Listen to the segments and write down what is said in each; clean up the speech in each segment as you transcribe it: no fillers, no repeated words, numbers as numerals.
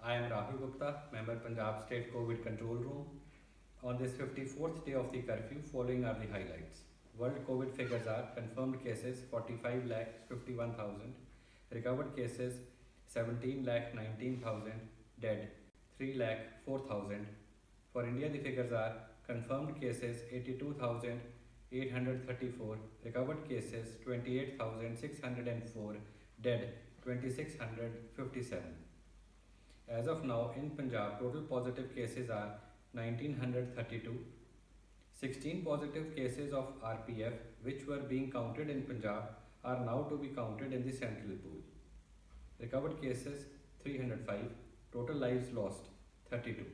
I am Rahul Gupta, member Punjab State COVID Control Room. On this 54th day of the curfew, following are the highlights. World COVID figures are confirmed cases 45 lakh 51,000, recovered cases 17 lakh 19,000, dead 3 lakh 4,000. For India, the figures are confirmed cases 82,834, recovered cases 28,604, dead 2,657. As of now, in Punjab, total positive cases are 1932. 16 positive cases of RPF, which were being counted in Punjab, are now to be counted in the central pool. Recovered cases 305. Total lives lost 32.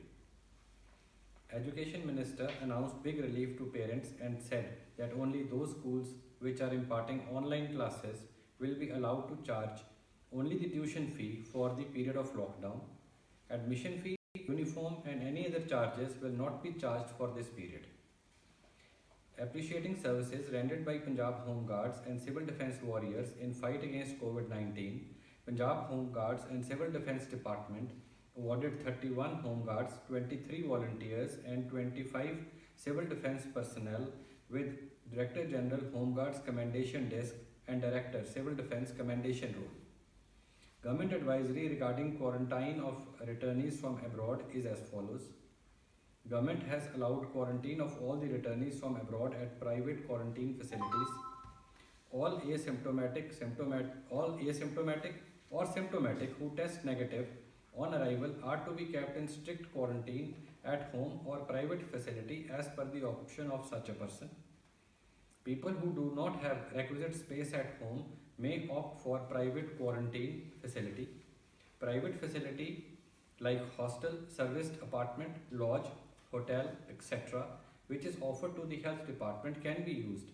Education Minister announced big relief to parents and said that only those schools which are imparting online classes will be allowed to charge only the tuition fee for the period of lockdown. Admission fee, uniform and any other charges will not be charged for this period. Appreciating services rendered by Punjab Home Guards and Civil Defence Warriors in fight against COVID-19, Punjab Home Guards and Civil Defence Department awarded 31 Home Guards, 23 volunteers and 25 Civil Defence personnel with Director General Home Guards Commendation Disc and Director Civil Defence Commendation Roll. Government advisory regarding quarantine of returnees from abroad is as follows. Government has allowed quarantine of all the returnees from abroad at private quarantine facilities. All asymptomatic or symptomatic who test negative on arrival are to be kept in strict quarantine at home or private facility as per the option of such a person. People who do not have requisite space at home may opt for private quarantine facility. Private facility like hostel, serviced apartment, lodge, hotel, etc., which is offered to the health department can be used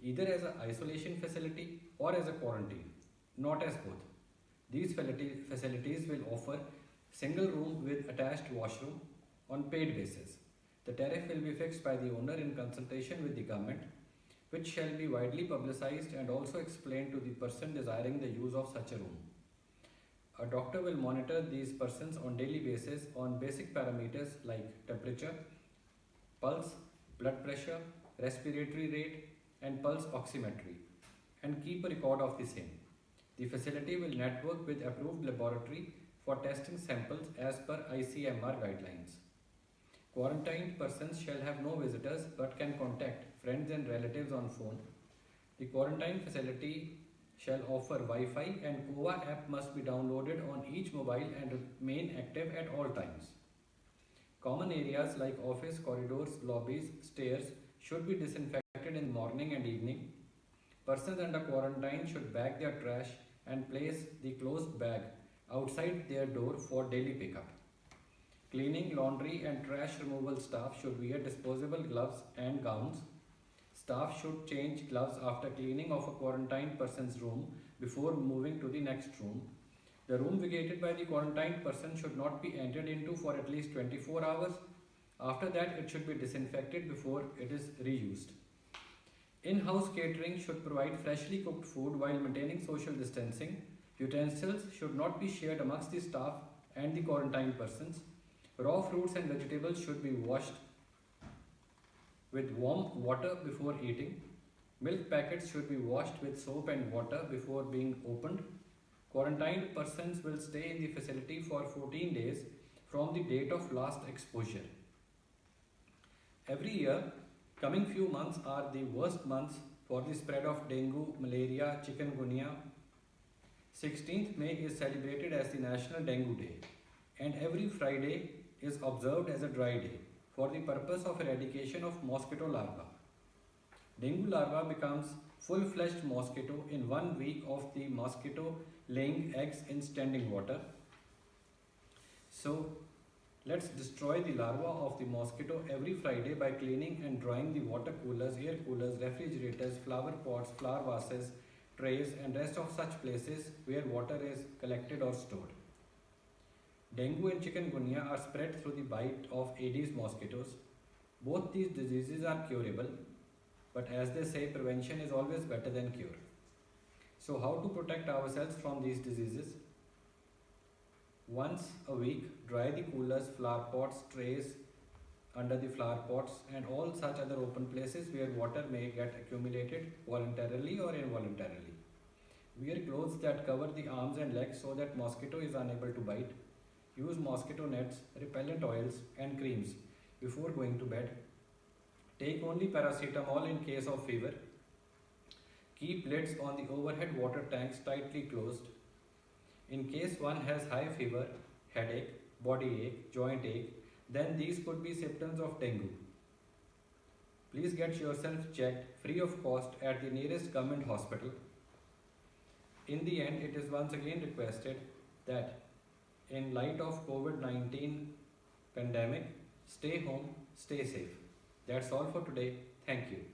either as an isolation facility or as a quarantine, not as both. These facilities will offer single room with attached washroom on paid basis. The tariff will be fixed by the owner in consultation with the government, which shall be widely publicized and also explained to the person desiring the use of such a room. A doctor will monitor these persons on daily basis on basic parameters like temperature, pulse, blood pressure, respiratory rate and pulse oximetry and keep a record of the same. The facility will network with approved laboratory for testing samples as per ICMR guidelines. Quarantined persons shall have no visitors but can contact friends and relatives on phone. The quarantine facility shall offer Wi-Fi and COVA app must be downloaded on each mobile and remain active at all times. Common areas like office, corridors, lobbies, stairs should be disinfected in morning and evening. Persons under quarantine should bag their trash and place the closed bag outside their door for daily pickup. Cleaning, laundry and trash removal staff should wear disposable gloves and gowns. Staff should change gloves after cleaning of a quarantined person's room before moving to the next room. The room vacated by the quarantined person should not be entered into for at least 24 hours. After that, it should be disinfected before it is reused. In-house catering should provide freshly cooked food while maintaining social distancing. Utensils should not be shared amongst the staff and the quarantined persons. Raw fruits and vegetables should be washed with warm water before eating. Milk packets should be washed with soap and water before being opened. Quarantined persons will stay in the facility for 14 days from the date of last exposure. Every year, coming few months are the worst months for the spread of dengue, malaria, chikungunya. 16th May is celebrated as the National Dengue Day and every Friday is observed as a dry day for the purpose of eradication of mosquito larvae. Dengue larva becomes full-fledged mosquito in 1 week of the mosquito laying eggs in standing water. So let's destroy the larva of the mosquito every Friday by cleaning and drying the water coolers, air coolers, refrigerators, flower pots, flower vases, trays and rest of such places where water is collected or stored. Dengue and chikungunya are spread through the bite of Aedes mosquitoes. Both these diseases are curable, but as they say, prevention is always better than cure. So how to protect ourselves from these diseases? Once a week, dry the coolers, flower pots, trays under the flower pots, and all such other open places where water may get accumulated voluntarily or involuntarily. Wear clothes that cover the arms and legs so that mosquito is unable to bite. Use mosquito nets, repellent oils, and creams before going to bed. Take only paracetamol in case of fever. Keep lids on the overhead water tanks tightly closed. In case one has high fever, headache, body ache, joint ache, then these could be symptoms of dengue. Please get yourself checked free of cost at the nearest government hospital. In the end, it is once again requested that in light of COVID-19 pandemic, stay home, stay safe. That's all for today. Thank you.